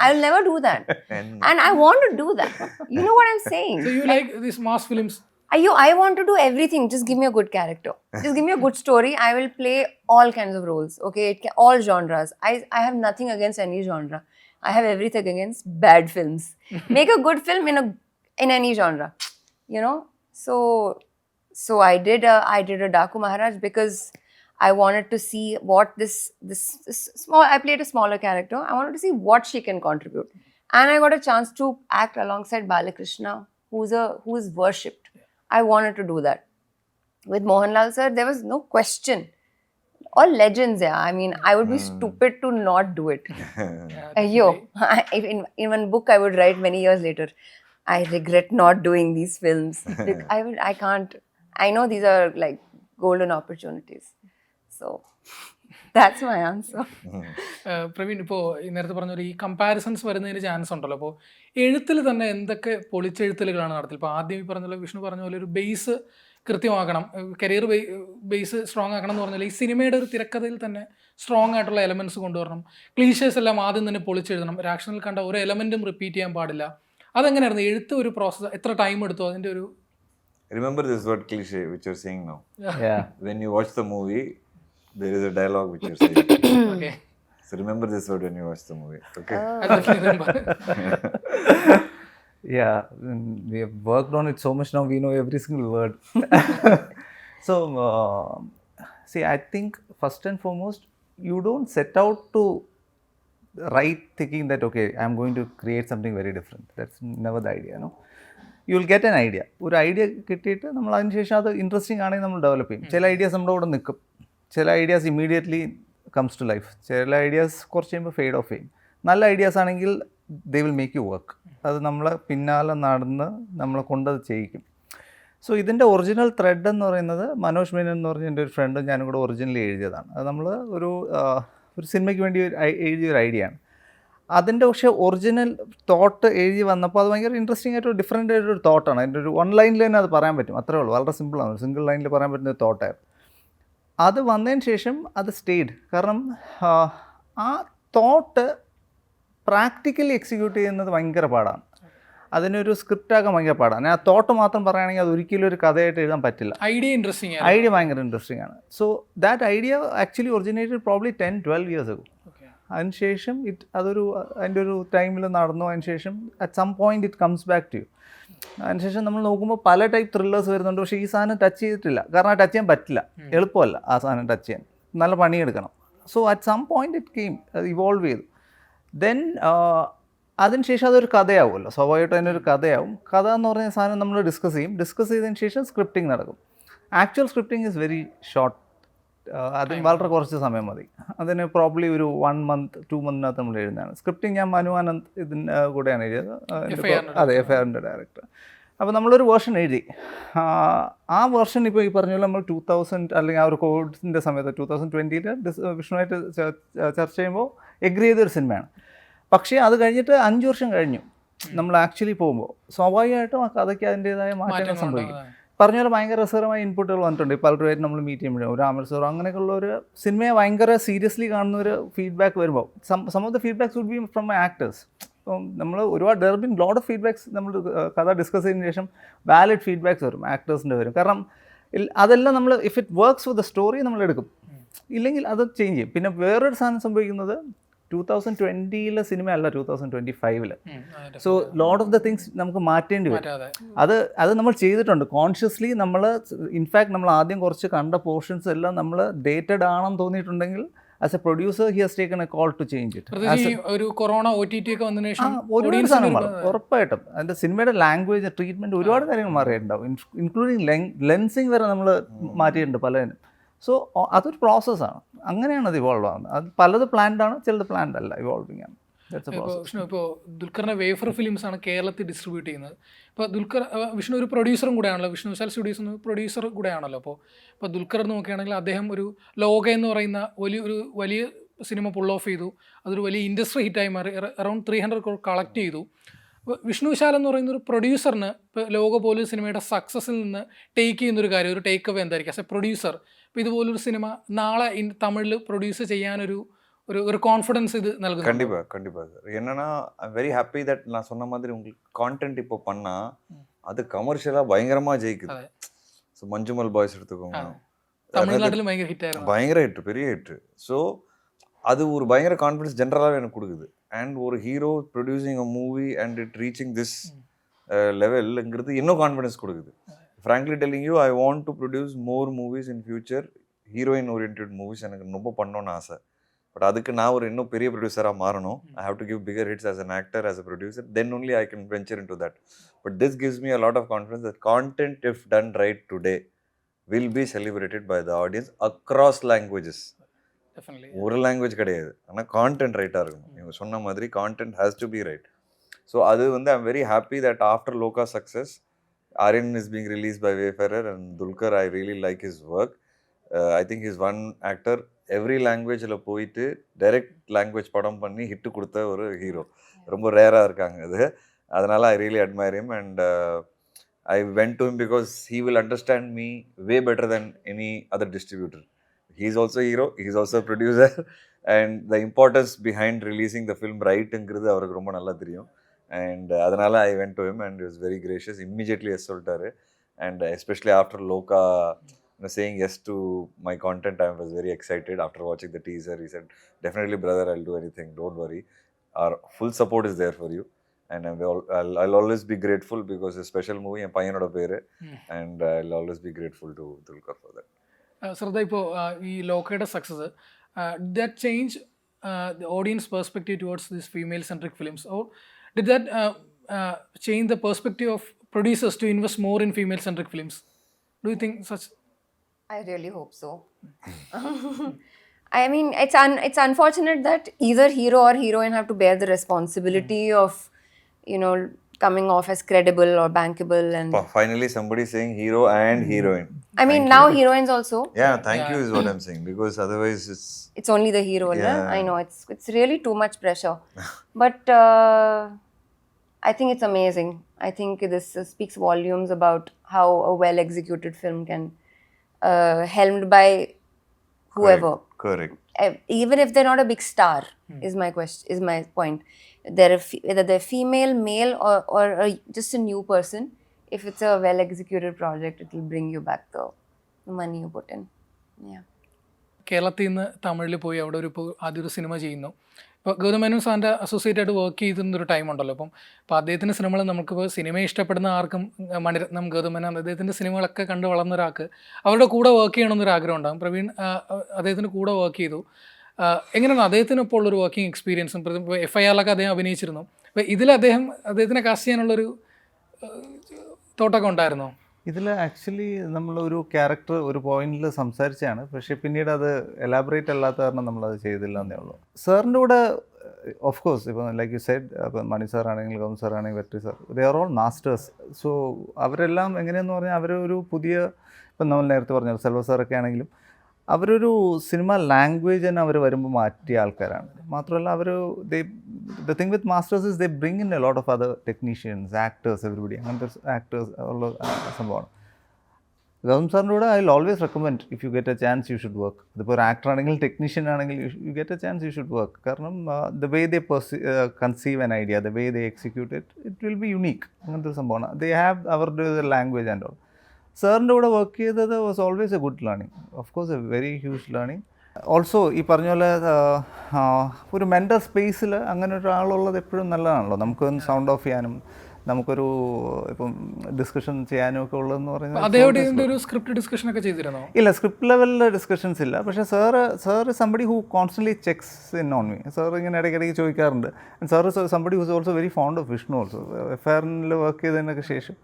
I'll never do that. And I want to do that. You know what I'm saying? so you like these mass films? I want to do everything. Just give me a good character. Just give me a good story. I will play all kinds of roles. Okay, all genres. I have nothing against any genre. I have everything against bad films. Make a good film in any genre. You know. So I did a Daku Maharaj because I wanted to see what this small. I played a smaller character. I wanted to see what she can contribute, and I got a chance to act alongside Balakrishna, who is worshipped. I wanted to do that. With Mohanlal sir, there was no question. All legends, yeah. I mean, I would be stupid to not do it. In one book I would write many years later, I regret not doing these films. I can't. I know these are like golden opportunities. So that's my answer. Praveen, ഇപ്പോൾ നേരത്തെ പറഞ്ഞ ഈ comparisons വരുന്നതിന് chance ഉണ്ടല്ലോ. അപ്പോൾ എഴുത്തിൽ തന്നെ എന്തൊക്കെ പൊളിച്ചെഴുത്തലുകളാണ് നടത്തിയത്? ഇപ്പോൾ ആദ്യം ഈ പറഞ്ഞ വിഷ്ണു പറഞ്ഞ പോലെ ഒരു ബേസ് കൃത്യമാക്കണം, കരിയർ ബേസ് സ്ട്രോങ് ആക്കണം എന്ന് പറഞ്ഞാൽ ഈ സിനിമയുടെ ഒരു തിരക്കഥയിൽ തന്നെ സ്ട്രോങ് ആയിട്ടുള്ള എലമെൻറ്റ്സ് കൊണ്ടുവരണം. ക്ലീഷേഴ്സ് എല്ലാം ആദ്യം തന്നെ പൊളിച്ചെഴുതണം. ഒരു ആക്ഷനിൽ കണ്ട ഒരു എലമെൻറ്റും റിപ്പീറ്റ് ചെയ്യാൻ പാടില്ല. അതെങ്ങനെയായിരുന്നു എഴുത്ത് ഒരു പ്രോസസ്സ്? എത്ര ടൈം എടുത്തു അതിൻ്റെ ഒരു? Remember this word cliche which you're saying now. Yeah. When you watch the movie, there is a dialogue which you're saying. Okay. So remember this word when you watch the movie. Okay. I definitely remember. Yeah, we have worked on it so much now, we know every single word. So, see, I think first and foremost, you don't set out to write thinking that, okay, I'm going to create something very different. That's never the idea, no? You will get an idea. ഒരു idea കിട്ടിയിട്ട് നമ്മൾ അതിന് ശേഷം അത് interesting ആണെങ്കിൽ നമ്മൾ develop ചെയ്യും. ചില ഐഡിയാസ് നമ്മുടെ കൂടെ നിൽക്കും, ചില ideas immediately comes to life, ചില ഐഡിയാസ് കുറച്ച് കഴിയുമ്പോൾ ഫെയ്ഡ് ഓഫ് ചെയ്യും. നല്ല ഐഡിയാസ് ആണെങ്കിൽ they will make you work. അത് നമ്മളെ പിന്നാലെ നടന്ന് നമ്മളെ കൊണ്ടത് ചെയ്യിക്കും. സോ ഇതിൻ്റെ ഒറിജിനൽ ത്രെഡ് എന്ന് പറയുന്നത് മനോജ് മേനൻ എന്ന് പറഞ്ഞ എൻ്റെ ഒരു ഫ്രണ്ടും ഞാനും കൂടെ ഒറിജിനലി എഴുതിയതാണ്. അത് നമ്മൾ ഒരു സിനിമയ്ക്ക് വേണ്ടി എഴുതിയൊരു ഐഡിയ ആണ്. അതിൻ്റെ പക്ഷേ ഒറിജിനൽ തോട്ട് എഴുതി വന്നപ്പോൾ അത് ഭയങ്കര ഇൻട്രസ്റ്റിംഗ് ആയിട്ട് ഡിഫറെൻ്റ് ആയിട്ടൊരു തോട്ടാണ്. അതിൻ്റെ ഒരു 1 ലൈനിൽ തന്നെ അത് പറയാൻ പറ്റും, അത്രേ ഉള്ളൂ. വളരെ സിമ്പിളാണ്, സിംഗിൾ ലൈനിൽ പറയാൻ പറ്റുന്ന ഒരു തോട്ടായിരുന്നു. അത് വന്നതിന് ശേഷം അത് സ്റ്റേഡ്. കാരണം ആ തോട്ട് പ്രാക്ടിക്കലി എക്സിക്യൂട്ട് ചെയ്യുന്നത് ഭയങ്കര പാടാണ്. അതിനൊരു സ്ക്രിപ്റ്റാക്കാൻ ഭയങ്കര പാടാണ്. ആ തോട്ട് മാത്രം പറയുകയാണെങ്കിൽ അത് ഒരിക്കലും ഒരു കഥയായിട്ട് എഴുതാൻ പറ്റില്ല. ഐഡിയ ഭയങ്കര ഇൻട്രസ്റ്റിംഗ് ആണ്. So that idea actually originated probably 10-12 years ago. അതിനുശേഷം അതിൻ്റെ ഒരു ടൈമിൽ നടന്നു. അതിനുശേഷം at some point it comes back to you. അതിനുശേഷം നമ്മൾ നോക്കുമ്പോൾ പല ടൈപ്പ് ത്രില്ലേഴ്സ് വരുന്നുണ്ട്. പക്ഷേ ഈ സാധനം ടച്ച് ചെയ്തിട്ടില്ല. കാരണം ടച്ച് ചെയ്യാൻ പറ്റില്ല, എളുപ്പമല്ല ആ സാധനം ടച്ച് ചെയ്യാൻ, നല്ല പണിയെടുക്കണം. So at some point it came, അത് ഇവോൾവ് ചെയ്തു. ദെൻ അതിനുശേഷം അതൊരു കഥയാവുമല്ലോ, സ്വാഭാവികമായിട്ടും അതിനൊരു കഥയാവും. കഥ എന്ന് പറഞ്ഞ സാധനം നമ്മൾ ഡിസ്കസ് ചെയ്തതിന് ശേഷം സ്ക്രിപ്റ്റിംഗ് നടക്കും. Actual scripting is very short. അതിന് വളരെ കുറച്ച് സമയം മതി. അതിന് പ്രോബ്ലി ഒരു 1 month 2 months നമ്മൾ എഴുതുന്നതാണ്. സ്ക്രിപ്റ്റിംഗ് ഞാൻ മനു ആനന്ദ് ഇതിന് കൂടെയാണ് എഴുതിയത്. അതെ, FIRൻ്റെ ഡയറക്ടർ. അപ്പോൾ നമ്മളൊരു വേർഷൻ എഴുതി. ആ വേർഷൻ ഇപ്പോൾ ഈ പറഞ്ഞ പോലെ നമ്മൾ 2000 അല്ലെങ്കിൽ ആ ഒരു കോവിഡിൻ്റെ സമയത്ത് 2020 വിഷ്ണുവായിട്ട് ചർച്ച ചെയ്യുമ്പോൾ എഗ്രി ചെയ്തൊരു സിനിമയാണ്. പക്ഷേ അത് കഴിഞ്ഞിട്ട് 5 വർഷം കഴിഞ്ഞു നമ്മൾ ആക്ച്വലി പോകുമ്പോൾ സ്വാഭാവികമായിട്ടും ആ കഥയ്ക്ക് അതിൻ്റേതായ മാറ്റങ്ങൾ സംഭവിക്കും. പറഞ്ഞ പോലെ ഭയങ്കര രസകരമായ ഇൻപുട്ടുകൾ വന്നിട്ടുണ്ട്. പലരുമായിട്ട് നമ്മൾ മീറ്റ് ചെയ്യുമ്പോഴും ഒരു അമൽസോർ അങ്ങനെയൊക്കെയുള്ള ഒരു സിനിമയെ ഭയങ്കര സീരിയസ്ലി കാണുന്ന ഒരു ഫീഡ്ബാക്ക് വരുമ്പോൾ some of the feedbacks would be from my actors. ഇപ്പം നമ്മൾ ഒരുപാട് there been lot of feedbacks നമ്മൾ കഥ ഡിസ്കസ് ചെയ്തതിന് ശേഷം വാലിഡ് ഫീഡ്ബാക്സ് വരും, ആക്ടേഴ്സിൻ്റെ വരും. കാരണം അതെല്ലാം നമ്മൾ if it works with the story നമ്മൾ എടുക്കും, ഇല്ലെങ്കിൽ അത് ചേഞ്ച് ചെയ്യും. പിന്നെ വേറൊരു സാധനം സംഭവിക്കുന്നത് 2020 സിനിമയല്ല 2025. So lot of the things നമുക്ക് മാറ്റേണ്ടി വരും. അത് നമ്മൾ ചെയ്തിട്ടുണ്ട് കോൺഷ്യസ്ലി. നമ്മൾ ഇൻഫാക്ട് നമ്മൾ ആദ്യം കുറച്ച് കണ്ട പോർഷൻസ് എല്ലാം നമ്മൾ ഡേറ്റഡ് ആണെന്ന് തോന്നിയിട്ടുണ്ടെങ്കിൽ as a producer he has taken a call to change it. ഒരു കൊറോണ OTT ഒക്കെ വന്നതിന് ശേഷം ഒരുപാട് സാധനം മാറും ഉറപ്പായിട്ടും. അതിൻ്റെ സിനിമയുടെ ലാംഗ്വേജ്, ട്രീറ്റ്മെൻറ്റ്, ഒരുപാട് കാര്യങ്ങൾ മാറിയിട്ടുണ്ടാവും. ഇൻക്ലൂഡിങ് ലെൻസിങ് വരെ നമ്മൾ മാറ്റിയിട്ടുണ്ട് പലതിനും. സോ അതൊരു പ്രോസസ്സാണ്. അങ്ങനെയാണ് അത് ഇവോൾവ് ആകുന്നത്. അത് പലത് പ്ലാൻഡ് ആണ്, ചിലത് പ്ലാൻഡ് അല്ല, ഇവോൾവിങ് ആണ്. ഇപ്പോൾ ദുൽഖറിൻ്റെ വേഫർ ഫിലിംസ് ആണ് കേരളത്തിൽ ഡിസ്ട്രിബ്യൂട്ട് ചെയ്യുന്നത്. ഇപ്പോൾ വിഷ്ണു ഒരു പ്രൊഡ്യൂസറും കൂടെയാണല്ലോ, വിഷ്ണു വിശാൽ സ്റ്റുഡിയോസ് പ്രൊഡ്യൂസർ കൂടെയാണല്ലോ. അപ്പോൾ ദുൽഖർ നോക്കുകയാണെങ്കിൽ അദ്ദേഹം ഒരു ലോക എന്ന് പറയുന്ന വലിയ സിനിമ പുൾ ഓഫ് ചെയ്തു. അതൊരു വലിയ ഇൻഡസ്ട്രി ഹിറ്റായി മാറി. അറൗണ്ട് 300 crore കളക്ട് ചെയ്തു. വിഷ്ണു വിശാൽ എന്ന് പറയുന്ന ഒരു പ്രൊഡ്യൂസറിന് ഇപ്പോൾ ലോക പോലൊരു സിനിമയുടെ സക്സസിൽ നിന്ന് ടേക്ക് ചെയ്യുന്നൊരു കാര്യം, ഒരു ടേക്ക് അവേ എന്തായിരിക്കും ആസ് എ പ്രൊഡ്യൂസർ? ഇപ്പോൾ ഇതുപോലൊരു സിനിമ നാളെ തമിഴിൽ പ്രൊഡ്യൂസ് ചെയ്യാനൊരു ஒரு கான்ஃபிடன்ஸ் இது നൽകുന്നു. கண்டிப்பாக சார். என்னன்னா ஐம் வெரி ஹாப்பி தட் நான் சொன்ன மாதிரி உங்களுக்கு கான்டென்ட் இப்போ பண்ணால் அது கமர்ஷியலாக பயங்கரமாக ஜெயிக்குது. ஸோ மஞ்சுமல் பாய்ஸ் எடுத்துக்கோங்க, தமிழ்நாட்டில் பயங்கர ஹிட் ஆயிரும், பயங்கர ஹிட்டு, பெரிய ஹிட்டு. ஸோ அது ஒரு பயங்கர கான்ஃபிடன்ஸ் ஜென்ரலாகவே எனக்கு கொடுக்குது. அண்ட் ஒரு hero producing a movie and it reaching this லெவல்ங்கிறது இன்னும் கான்ஃபிடன்ஸ் கொடுக்குது. Frankly telling you, I want to produce more movies in future. Heroine orient movies எனக்கு ரொம்ப பண்ணணும்னு ஆசை. பட் அதுக்கு நான் ஒரு இன்னும் பெரிய ப்ரொடியூசராக மாறணும். I have to give bigger hits as an actor, as a producer. Then only I can venture in to that. But this gives me a lot of confidence that content if done right today will be celebrated by the audience across languages. ஒரு language கிடையாது, ஆனால் content ரைட்டாக இருக்கணும். இவங்க சொன்ன மாதிரி content has to be right. So அது வந்து I'm very happy that after Lokah success, Aaryan is being released by Wayfarer, and Dulquer, I really like his work. I think he's one actor every லாங்குவேஜில் போயிட்டு direct language படம் பண்ணி hit கொடுத்த ஒரு hero. ரொம்ப ரேராக இருக்காங்க அது. அதனால் I really admire him and I went to him because he will understand me way better then any other distributor. He is also hero, he is also producer, and the importance behind releasing the film ரைட்டுங்கிறது அவருக்கு ரொம்ப நல்லா தெரியும். And அதனால் I went to him and is very gracious. Immediately yes சொல்லிட்டாரு. And especially after Loka saying yes to my content, I was very excited. After watching the teaser, he said, definitely brother, I'll do anything, don't worry, our full support is there for you, and I'll always be grateful because it's a special movie and payanoda pere, and I'll always be grateful to Dulquer for that. Shraddha, ipo ee lokayude success that change the audience perspective towards these female centric films, or did that change the perspective of producers to invest more in female centric films? Do you think such? I really hope so. I mean, it's unfortunate that either hero or heroine have to bear the responsibility of, you know, coming off as credible or bankable. And finally somebody saying hero and heroine. I mean, now heroines also. Yeah, thank you is what I'm saying, because otherwise it's only the hero. Yeah. I know it's really too much pressure. But I think it's amazing. I think this speaks volumes about how a well executed film can helmed by whoever. Correct. Even if they're not a big star, is my point. Whether they're female, male, or just a new person, if it's a well executed project, it will bring you back the money you put in. Yeah. കേരളത്തിൽ നിന്ന് തമിഴിൽ പോയി അവിടെ ആദ്യം ഒരു cinema ചെയ്യുന്നു. ഇപ്പോൾ ഗൗതം മേനോൻ സാറിൻ്റെ അസോസിയേറ്റ് ആയിട്ട് വർക്ക് ചെയ്തിരുന്നൊരു ടൈം ഉണ്ടല്ലോ. അപ്പോൾ അദ്ദേഹത്തിൻ്റെ സിനിമകൾ നമുക്കിപ്പോൾ സിനിമ ഇഷ്ടപ്പെടുന്ന ആർക്കും മണിരത്നം, ഗൗതം മേനോൻ, അദ്ദേഹത്തിൻ്റെ സിനിമകളൊക്കെ കണ്ട് വളർന്ന ഒരാൾക്ക് അവരുടെ കൂടെ വർക്ക് ചെയ്യണമെന്നൊരു ആഗ്രഹം ഉണ്ടാകും. പ്രവീൺ അദ്ദേഹത്തിൻ്റെ കൂടെ വർക്ക് ചെയ്തു. എങ്ങനെയാണ് അദ്ദേഹത്തിന് ഇപ്പോൾ ഉള്ളൊരു വർക്കിംഗ് എക്സ്പീരിയൻസും? ഇപ്പോൾ FIRലൊക്കെ അദ്ദേഹം അഭിനയിച്ചിരുന്നു. അപ്പോൾ ഇതിൽ അദ്ദേഹത്തിനെ കാസ്റ്റ് ചെയ്യാനുള്ളൊരു തോട്ടൊക്കെ ഉണ്ടായിരുന്നോ? ഇതിൽ ആക്ച്വലി നമ്മളൊരു ക്യാരക്ടർ ഒരു പോയിന്റിൽ സംസാരിച്ചാണ്, പക്ഷേ പിന്നീട് അത് എലാബറേറ്റ് അല്ലാത്ത കാരണം നമ്മളത് ചെയ്തില്ല എന്നേ ഉള്ളൂ. സാറിൻ്റെ കൂടെ ഓഫ് കോഴ്സ് ഇപ്പോൾ ലൈക്ക് യു സെഡ്, ഇപ്പോൾ മണി സാർ ആണെങ്കിൽ, ഗൗതം സാർ ആണെങ്കിൽ, Vettri sir, they are all masters. So അവരെല്ലാം എങ്ങനെയെന്ന് പറഞ്ഞാൽ അവരൊരു പുതിയ, ഇപ്പം നമ്മൾ നേരത്തെ പറഞ്ഞ സെൽവ സാറൊക്കെ ആണെങ്കിലും അവരൊരു സിനിമ ലാംഗ്വേജ് തന്നെ അവർ വരുമ്പോൾ മാറ്റിയ ആൾക്കാരാണ്. മാത്രമല്ല അവർ the thing with masters is they bring in a lot of other technicians, actors, everybody, അങ്ങനത്തെ ആക്ടേഴ്സ് ഉള്ള സംഭവമാണ്. ഗൗതം സാറിൻ്റെ കൂടെ I will always recommend, if you get a chance you should work. ഇതിപ്പോൾ ഒരു ആക്ടർ ആണെങ്കിൽ, ടെക്നീഷ്യൻ ആണെങ്കിൽ, you get a chance you should work. കാരണം the way they conceive an idea, the way they execute it will be unique. അങ്ങനത്തെ ഒരു സംഭവമാണ്. They have അവരുടെ language and all. സാറിൻ്റെ കൂടെ വർക്ക് ചെയ്തത് was always A good learning, of course A very huge learning. Also ഈ പറഞ്ഞ പോലെ ഒരു മെൻ്റൽ സ്പേസിൽ അങ്ങനെ ഒരാളുള്ളത് എപ്പോഴും നല്ലതാണല്ലോ. നമുക്കൊന്ന് സൗണ്ട് ഓഫ് ചെയ്യാനും നമുക്കൊരു ഇപ്പം ഡിസ്കഷൻ ചെയ്യാനും ഒക്കെ ഉള്ളതെന്ന് അതേപോലെ പറയുന്നത്. ഇതിൻ്റെ ഒരു സ്ക്രിപ്റ്റ് ഡിസ്കഷൻ ഒക്കെ ചെയ്തിരുന്നോ? ഇല്ല, സ്ക്രിപ്റ്റ് ലെവലിൽ ഡിസ്കഷൻസ് ഇല്ല. പക്ഷേ sir somebody who constantly checks in on me. Sir ഇങ്ങനെ ഇടയ്ക്കിടയ്ക്ക് ചോദിക്കാറുണ്ട്. Sir somebody who's also very fond of Vishnu also. എഫ്ആറിൽ വർക്ക് ചെയ്തതിനൊക്കെ ശേഷം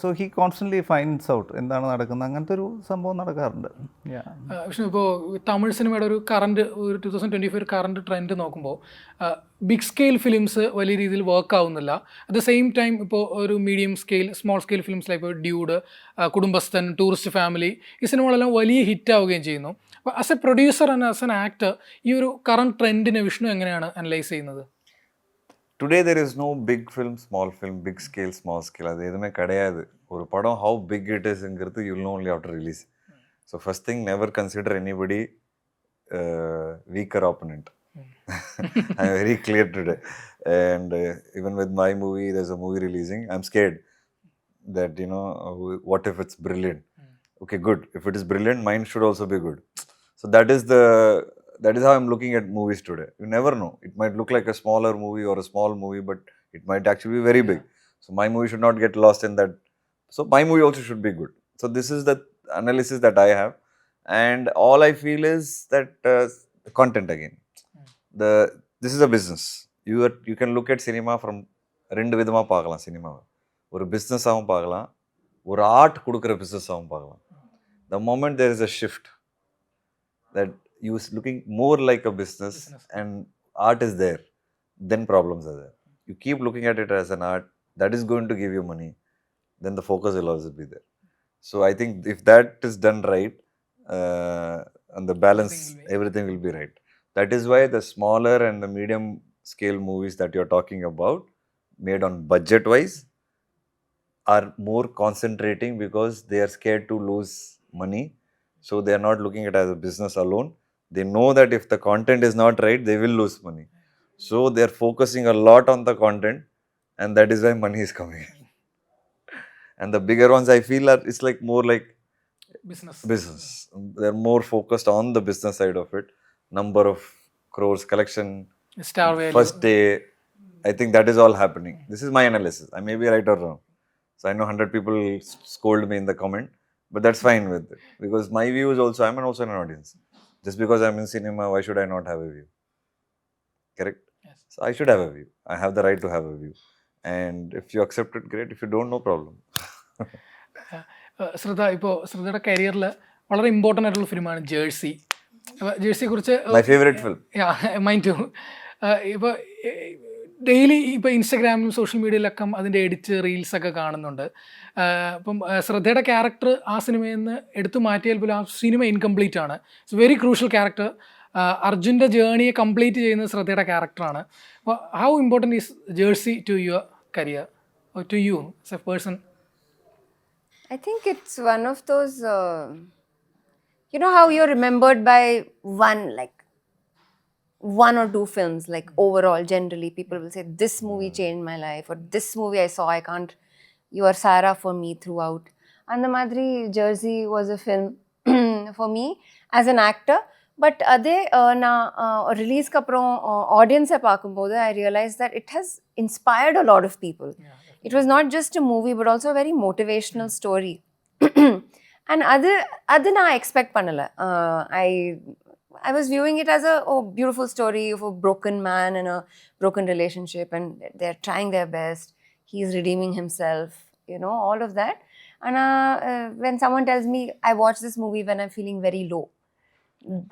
so he constantly finds out എന്താണ് നടക്കുന്നത്. അങ്ങനത്തെ ഒരു സംഭവം നടക്കാറുണ്ട്. വിഷ്ണു, ഇപ്പോൾ തമിഴ് സിനിമയുടെ ഒരു 2025 ഒരു കറണ്ട് ട്രെൻഡ് നോക്കുമ്പോൾ ബിഗ് സ്കെയിൽ ഫിലിംസ് വലിയ രീതിയിൽ വർക്ക് ആവുന്നില്ല. അറ്റ് ദ സെയിം ടൈം ഇപ്പോൾ ഒരു medium scale, small scale films like Dude, Kudumbasthan, Tourist Family, ഈ സിനിമകളെല്ലാം വലിയ ഹിറ്റ് ആവുകയും ചെയ്യുന്നു. അപ്പോൾ as a producer and as an actor ഈ ഒരു കറണ്ട് ട്രെൻഡിനെ വിഷ്ണു എങ്ങനെയാണ് അനലൈസ് ചെയ്യുന്നത്? Today there is no big film, small film, big scale, small scale. அது எதுவுமே கிடையாது. ஒரு படம் how big it isங்கிறது you'll know only after release. So first thing, never consider anybody weaker opponent. I'm very clear today. And even with my movie, there's a movie releasing. I'm scared that, you know, what if it's brilliant? Okay, good. If it is brilliant, mine should also be good. So that is how I'm looking at movies today. You never know. It might look like a smaller movie or a small movie, but it might actually be very big. So my movie should not get lost in that. So my movie also should be good. So this is the analysis that I have. And all I feel is that content again. This is a business. You can look at cinema from ரெண்டு விதமா பார்க்கலாம். சினிமாவை ஒரு பிஸ்னஸாகவும் பார்க்கலாம், ஒரு art கொடுக்குற பிஸ்னஸாகவும் பார்க்கலாம். The moment there is a shift that you is looking more like a business and art is there, then problems are there. You keep looking at it as an art that is going to give you money, then the focus will always be there. So I think if that is done right, and the balance, everything will be right. That is why the smaller and the medium scale movies that you're talking about, made on budget wise, are more concentrating because they are scared to lose money. So they are not looking at it as a business alone. They know that if the content is not right, they will lose money. So they are focusing a lot on the content, and that is why money is coming. And the bigger ones, I feel, it's like more like business. They're more focused on the business side of it. Number of crores, collection, star value, first day. I think that is all happening. This is my analysis. I may be right or wrong. So I know 100 people scold me in the comment, but that's fine with it. Because my view is also, I'm also an audience. Just because I'm in cinema, why should I not have a view? Correct? Yes. So I should have a view. I have the right to have a view. And if you accept it, great. If you don't, no problem. ശ്രദ്ധ, ഇപ്പോൾ ശ്രദ്ധയുടെ കരിയറിൽ വളരെ important ആയിട്ടുള്ള ഫിലിമാണ് jersey. ജേഴ്സിയെ കുറിച്ച് My favorite film. Mine too. ഇപ്പോൾ daily ഇപ്പോൾ ഇൻസ്റ്റഗ്രാമിലും സോഷ്യൽ മീഡിയയിലൊക്കെ അതിൻ്റെ എഡിറ്റ് റീൽസൊക്കെ കാണുന്നുണ്ട്. അപ്പം ശ്രദ്ധയുടെ ക്യാരക്ടർ ആ സിനിമയിൽ നിന്ന് എടുത്തു മാറ്റിയാൽ പോലും ആ സിനിമ ഇൻകംപ്ലീറ്റ് ആണ്. It's very crucial character. അർജുൻ്റെ ജേണിയെ കംപ്ലീറ്റ് ചെയ്യുന്നത് ശ്രദ്ധയുടെ ക്യാരക്ടറാണ്. അപ്പോൾ how important is Jersey to your career, to you as a person? I think it's one of those, you know how you're remembered by one or two films, like overall, generally, people will say, this movie changed my life, or this movie I saw, you are Sarah for me throughout. And the Madri Jersey was a film for me as an actor. But adhe na release kaprom audience e paakumbodhu, I realized that it has inspired a lot of people. Yeah. It was not just a movie, but also a very motivational story. And adu na expect pannala. I was viewing it as a beautiful story of a broken man in a broken relationship, and they're trying their best. He's redeeming himself, you know, all of that. And when someone tells me, I watch this movie when I'm feeling very low,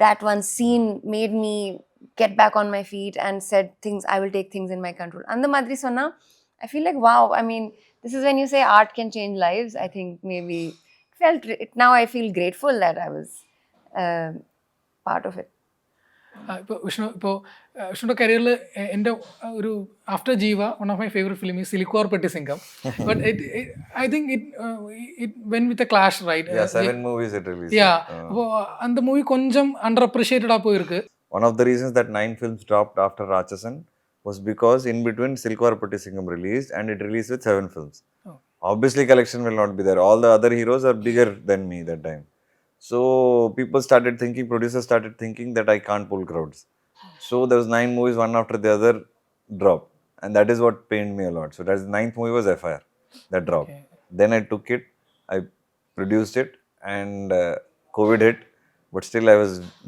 that one scene made me get back on my feet and said things, I will take things in my control. And the madri sonna, I feel like, wow, I mean, this is when you say art can change lives. I think maybe now I feel grateful that I was part of it. ഇപ്പോൾ വിഷ്ണുവിൻ്റെ കരിയറിൽ എൻ്റെ ഒരു after Jeeva one of my favourite film ഈ Sillukuvarpatti Singam. But I think it went with a clash, right? Yeah, 7 movies it released. Yeah. അപ്പോൾ அந்த movie கொஞ்சம் under அப்ரிஷியேட்டடாக போயிருக்கு. One of the reasons that 9 films dropped after Rajasan was because in between Silkvar Patti Singham released, and it released with 7 films. Obviously collection will not be there. All the other heroes are bigger than me that time. So people started thinking, producers started thinking that I can't pull crowds. So there was 9 movies, one after the other drop, and that is what pained me a lot. So that's the 9th movie was FIR that dropped. Okay. Then I took it, I produced it, and COVID hit. But still,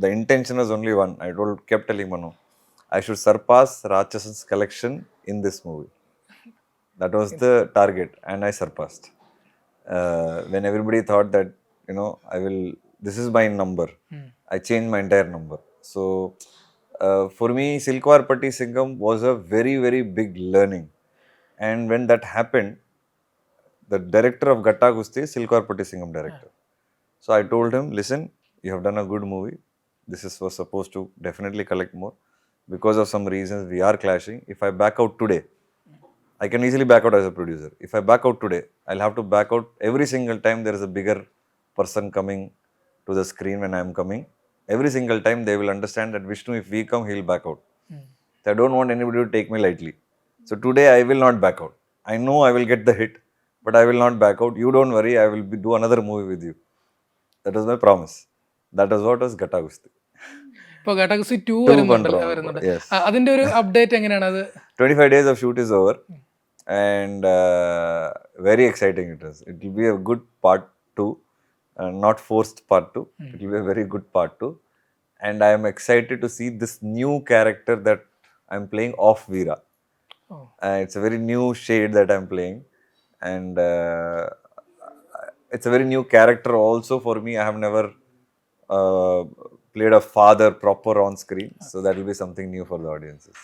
the intention was only one. Kept telling Manu, I should surpass Rajasan's collection in this movie. That was the target, and I surpassed. When everybody thought that, this is my number, I changed my entire number. So for me, Silkwar Patti Singham was a very, very big learning. And when that happened, the director of Gatta Gusti is Silkwar Patti Singham director. So I told him, listen, you have done a good movie. Was supposed to definitely collect more. Because of some reasons, we are clashing. If I back out today, I can easily back out as a producer. If I back out today, I'll have to back out every single time there is a bigger person coming to the screen when I am coming. Every single time they will understand that Vishnu, if we come, he'll back out. So I don't want anybody to take me lightly. So today I will not back out. I know I will get the hit, but I will not back out. You don't worry, I will do another movie with you. That was my promise. That was what was Gatta Gusti. ഇപ്പോൾ ഗട്ടാഗസി 2 വരുന്നുണ്ട്. Yes. അതിന്റെ ഒരു update എങ്ങനെയാണ് അത്? 25 days of shoot is over, and very exciting it is. It will be a good part 2, not forced part 2. It will be a very good part 2, and I am excited to see this new character that I am playing off Veera. Oh. It's a very new shade that I am playing, and it's a very new character also for me. I have never played a father proper on screen, so that will be something new for the audiences.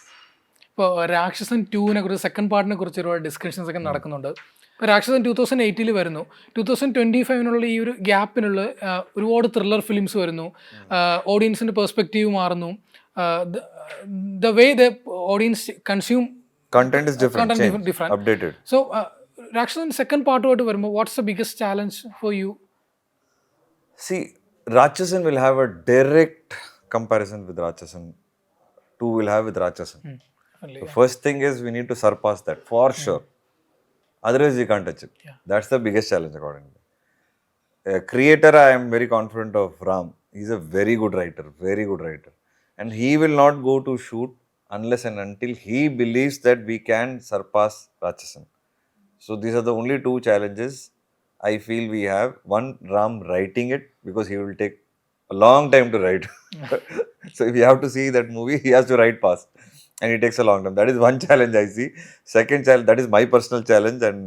ഇപ്പോൾ രാക്ഷസൻ 2-നെ കുറിച്ച്, second പാർട്ടിനെ കുറിച്ച് ഒരുപാട് discussions ഒക്കെ നടക്കുന്നുണ്ട്. ഇപ്പോൾ രാക്ഷസൻ 2018 വരുന്നു. 2025 ഈ ഒരു ഗ്യാപ്പിനുള്ള ഒരുപാട് ത്രില്ലർ ഫിലിംസ് വരുന്നു. ഓഡിയൻസിൻ്റെ പെർസ്പെക്റ്റീവ് മാറുന്നു. The way the audience consume Content is different, updated. So രാക്ഷസൻ സെക്കൻഡ് പാർട്ടുമായിട്ട് വരുമ്പോൾ what's the biggest challenge for you? See, Rajasan will have a direct comparison with Rajasan. 2 will have with Rajasan. The first thing is we need to surpass that for sure. Otherwise, we can't touch it. That's the biggest challenge according to me. A creator, I am very confident of Ram. He's a very good writer, and he will not go to shoot unless and until he believes that we can surpass Rajasan. So these are the only 2 challenges I feel we have. One, Ram writing it, because he will take a long time to write. So if you have to see that movie, he has to write fast, and it takes a long time. That is one challenge I see. Second challenge, that is my personal challenge, and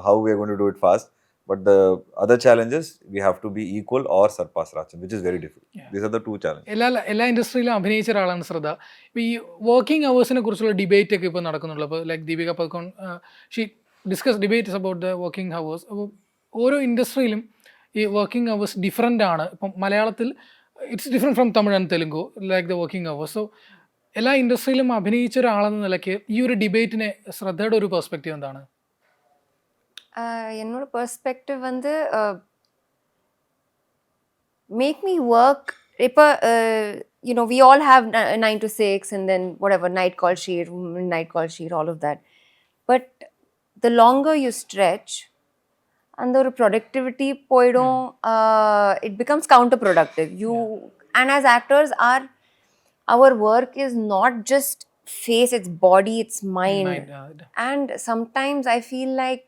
how we are going to do it fast. But the other challenges, we have to be equal or surpass Rajan, which is very difficult. These are the 2 challenges. എല്ലാ ഇൻഡസ്ട്രിയിലും അഭിനയിച്ച ഒരാളാണ് ശ്രദ്ധ. ഇപ്പോൾ ഈ working അവേഴ്സിനെ കുറിച്ചുള്ള debate ഒക്കെ ഇപ്പോൾ നടക്കുന്നുള്ളൂ. അപ്പോൾ like Deepika Padukone she discuss debates about the working hours. അപ്പോൾ ഓരോ ഇൻഡസ്ട്രിയിലും ഈ വർക്കിംഗ് അവേഴ്സ് ഡിഫറെൻ്റ് ആണ്. ഇപ്പം മലയാളത്തിൽ it's different from Tamil and Telugu, like the working hours. So എല്ലാ ഇൻഡസ്ട്രിയിലും അഭിനയിച്ച ഒരാളെന്ന നിലയ്ക്ക് ഈ ഒരു ഡിബേറ്റിനെ ശ്രദ്ധയുടെ ഒരു പെർസ്പെക്റ്റീവ് എന്താണ്? என்னோட பெர்ஸ்பெக்டிவ் வந்து மேக் மீ ஒர்க். இப்போ we all have 9 to 6 and then whatever, night call sheet, all of that. But the longer you stretch, and the productivity போயிடும், it becomes counterproductive. And as actors, our work is not just face, it's body, it's mind. And sometimes I feel like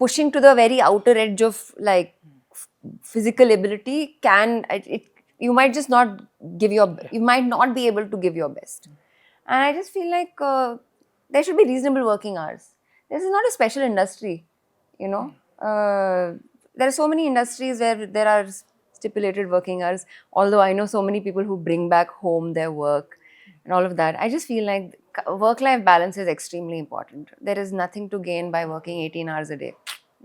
pushing to the very outer edge of like physical ability you might just not you might not be able to give your best. And I just feel like there should be reasonable working hours. This is not a special industry, there are so many industries where there are stipulated working hours, although I know so many people who bring back home their work and all of that. I just feel like work-life balance is extremely important. There is nothing to gain by working 18 hours a day.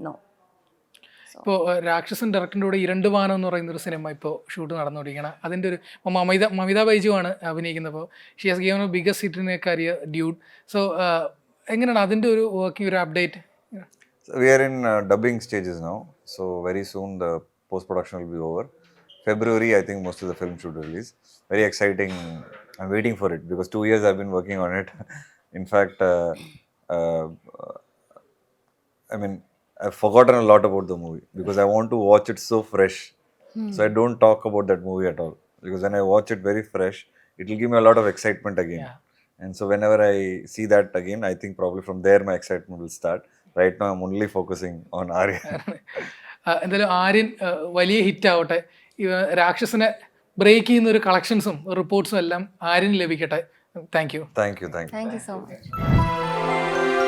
No. ഇപ്പോൾ രാക്ഷസൻ ഡയറക്ടറിൻ്റെ കൂടെ ഇരണ്ടുവാനം എന്ന് പറയുന്നൊരു cinema ഇപ്പോൾ shoot നടന്നുകൊണ്ടിരിക്കണം. അതിൻ്റെ ഒരു മമിത ബൈജു ആണ് അഭിനയിക്കുന്നത്. അപ്പോൾ she has given A biggest hit in A career, dude. So എങ്ങനെയാണ് അതിൻ്റെ ഒരു വർക്കിംഗ്, ഒരു update? We are in dubbing stages now, so very soon the post-production will be over. February, I think most of the film should release. Very exciting. I'm waiting for it because 2 years I've been working on it. In fact, I've forgotten a lot about the movie because I want to watch it so fresh. So I don't talk about that movie at all because when I watch it very fresh, it will give me a lot of excitement again. Yeah. And so whenever I see that again, I think probably from there my excitement will start. Right now I'm only focusing on Aaryan. എന്തായാലും ആര്യൻ വലിയ hit ആവട്ടെ. രാക്ഷസനെ break ചെയ്യുന്ന ഒരു കളക്ഷൻസും റിപ്പോർട്ട്സും എല്ലാം ആര്യന് ലഭിക്കട്ടെ. Thank you. Thank you. Thank you so much.